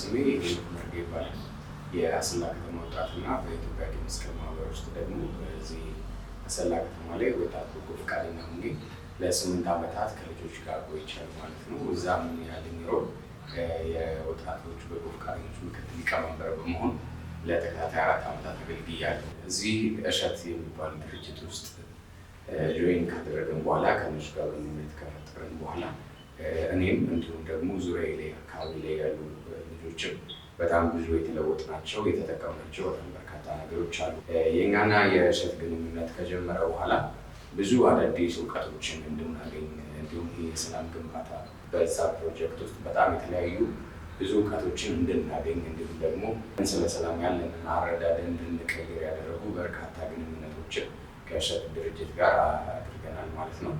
ስሜ ሄኖክ መርጌ ይባላል። የአሰላ ከተማ ወጣትና በኢትዮጵያ ቀይ መስቀል ማህበር ውስጥ ደግሞ እዚህ አሰላ ከተማ ላይ ወጣት በጎ ፈቃደኛ ሆኜ ለ8 ዓመታት ከልጆች ጋር ቆይቻለሁ ማለት ነው። እዛም ያለኝ ሮል የወጣቶች በጎ ፈቃደኞች ምክትል ሊቀመንበር በመሆን ለተከታታይ 4 ዓመታት አገልግያለሁ። እዚህ እሸት የሚባል ድርጅት ውስጥ ጆይን ካደረግን በኋላ ከነሱ ጋር ግንኙነት ከፈጠርን በኋላ እኔም እንዲሁም ደግሞ ዙሪያ ላይ አካባቢ ላይ ያሉ ልጆችም በጣም ብዙ የተለወጥናቸው የተጠቀምናቸው በጣም በርካታ ነገሮች አሉ። የእኛና የእሸት ግንኙነት ከጀመረ በኋላ ብዙ አዳዲስ እውቀቶችን እንድናገኝ እንዲሁም የሰላም ግንባታ በዛ ፕሮጀክት ውስጥ በጣም የተለያዩ ብዙ እውቀቶችን እንድናገኝ እንዲሁም ደግሞ ስለ ሰላም ያለንን አረዳድ እንድንቀይር ያደረጉ በርካታ ግንኙነቶችን ከእሸት ድርጅት ጋር አድርገናል ማለት ነው።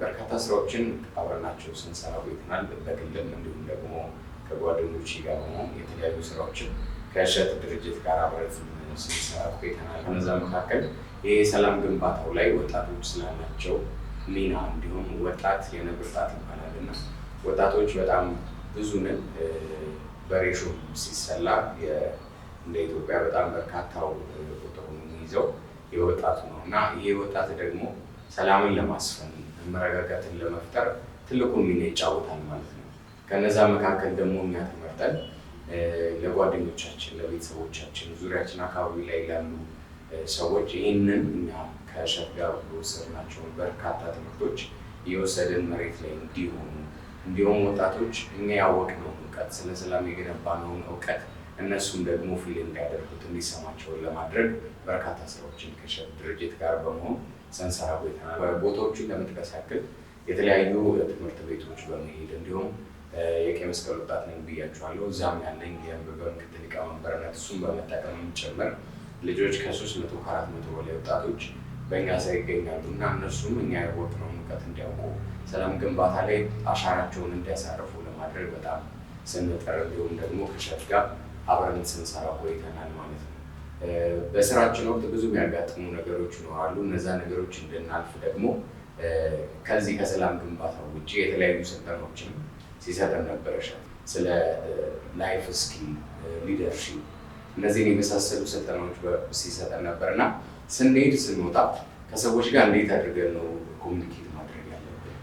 በርካታ ስራዎችን አብረናቸው ስንሰራ ቆይተናል። በግልም እንዲሁም ደግሞ ከጓደኞች ጋር በመሆን የተለያዩ ስራዎችን ከእሸት ድርጅት ጋር አብረን ስንሰራ ቆይተናል። ከነዛ መካከል ይህ ሰላም ግንባታው ላይ ወጣቶች ስላላቸው ሚና እንዲሁም ወጣት የነብር ጣት ይባላል እና ወጣቶች በጣም ብዙ ነን። በሬሾ ሲሰላ እንደ ኢትዮጵያ በጣም በርካታው ቁጥሩን የሚይዘው የወጣቱ ነው እና ይሄ ወጣት ደግሞ ሰላምን ለማስፈን መረጋጋትን ለመፍጠር ትልቁን ሚና ይጫወታል ማለት ነው። ከነዛ መካከል ደግሞ እኛ ተመርጠን ለጓደኞቻችን፣ ለቤተሰቦቻችን፣ ዙሪያችን አካባቢ ላይ ላሉ ሰዎች ይህንን እኛ ከእሸት ጋር የወሰድናቸውን በርካታ ትምህርቶች እየወሰድን መሬት ላይ እንዲሆኑ እንዲሁም ወጣቶች እኛ ያወቅነውን እውቀት ስለ ሰላም የገነባነውን እውቀት እነሱም ደግሞ ፊል እንዲያደርጉት እንዲሰማቸውን ለማድረግ በርካታ ስራዎችን ከእሸት ድርጅት ጋር በመሆን ስንሰራ ቆይተናል። ቦታዎቹን ለመጥቀስ ያክል የተለያዩ ትምህርት ቤቶች በመሄድ እንዲሁም የቀይ መስቀል ወጣት ነኝ ብያቸዋለሁ። እዛም ያለኝ በምክትል ሊቀመንበርነት እሱን በመጠቀም ጭምር ልጆች ከ300 ከ400 በላይ ወጣቶች በእኛ ስር ይገኛሉ እና እነሱም እኛ ያወቅነውን እውቀት እንዲያውቁ ሰላም ግንባታ ላይ አሻራቸውን እንዲያሳርፉ ለማድረግ በጣም ስንጥር እንዲሁም ደግሞ ከእሸት ጋር አብረን ስንሰራ ቆይተናል ማለት ነው። በስራችን ወቅት ብዙ የሚያጋጥሙ ነገሮች ይኖራሉ። እነዛ ነገሮች እንድናልፍ ደግሞ ከዚህ ከሰላም ግንባታ ውጭ የተለያዩ ስልጠናዎችን ሲሰጠን ነበር እሸት። ስለ ላይፍ ስኪል፣ ሊደርሺፕ እነዚህን የመሳሰሉ ስልጠናዎች ሲሰጠን ነበር እና ስንሄድ ስንወጣ ከሰዎች ጋር እንዴት አድርገን ነው ኮሚኒኬት ማድረግ ያለብን፣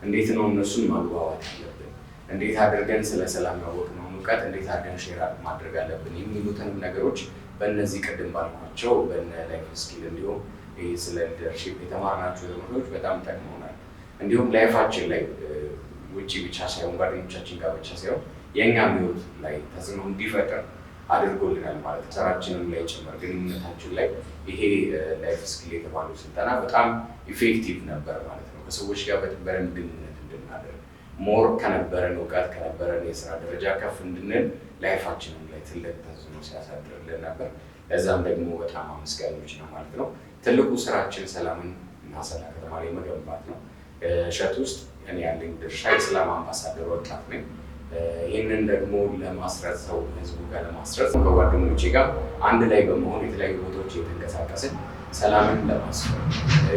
እንዴት ነው እነሱን ማግባባት ያለብን፣ እንዴት አድርገን ስለ ሰላም ያወቅነውን እውቀት እንዴት አድርገን ሼር ማድረግ አለብን የሚሉትንም ነገሮች በእነዚህ ቅድም ባልኳቸው በነ ላይፍ ስኪል እንዲሁም ስለ ሊደርሺፕ የተማርናቸው ትምህርቶች በጣም ጠቅመውናል። እንዲሁም ላይፋችን ላይ ውጭ ብቻ ሳይሆን ጓደኞቻችን ጋር ብቻ ሳይሆን የእኛም ህይወት ላይ ተጽዕኖ እንዲፈጥር አድርጎልናል ማለት ነው። ስራችንም ላይ ጭምር ግንኙነታችን ላይ ይሄ ላይፍ ስኪል የተባለው ስልጠና በጣም ኢፌክቲቭ ነበር ማለት ነው። ከሰዎች ጋር በደንብ ግንኙነት እንድናደርግ ሞር ከነበረን እውቀት ከነበረን የስራ ደረጃ ከፍ እንድንል ላይፋችንም ላይ ትልቅ ተጽዕኖ ሲያሳድርልን ነበር። ለዛም ደግሞ በጣም አመስጋኞች ነው ማለት ነው። ትልቁ ስራችን ሰላምን አሰላ ከተማ ላይ መገንባት ነው። እሸት ውስጥ እኔ ያለኝ ድርሻ የሰላም አምባሳደር ወጣት ነኝ። ይህንን ደግሞ ለማስረጽ ሰው ህዝቡ ጋር ለማስረጽ ከጓደኞቼ ጋር አንድ ላይ በመሆን የተለያዩ ቦታዎች የተንቀሳቀስን ሰላምን ለማስፈን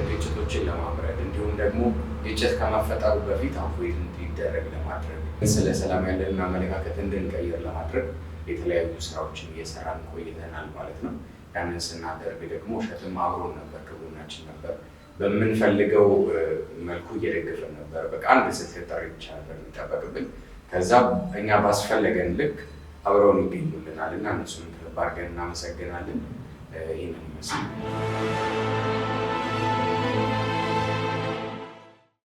ግጭቶችን ለማብረድ እንዲሁም ደግሞ ግጭት ከመፈጠሩ በፊት አቮይድ እንዲደረግ ለማድረግ ስለ ሰላም ያለንን አመለካከት እንድንቀይር ለማድረግ የተለያዩ ስራዎችን እየሰራን ቆይተናል ማለት ነው። ያንን ስናደርግ ደግሞ እሸትም አብሮን ነበር፣ ከጎናችን ነበር። በምንፈልገው መልኩ እየደገፈን ነበር። በቃ አንድ ስልክ ጥሪ ብቻ ነበር የሚጠበቅብን። ከዛ እኛ ባስፈለገን ልክ አብረውን ይገኙልናል እና እነሱን ከልብ አድርገን እናመሰግናለን። ይህንን ይመስላል።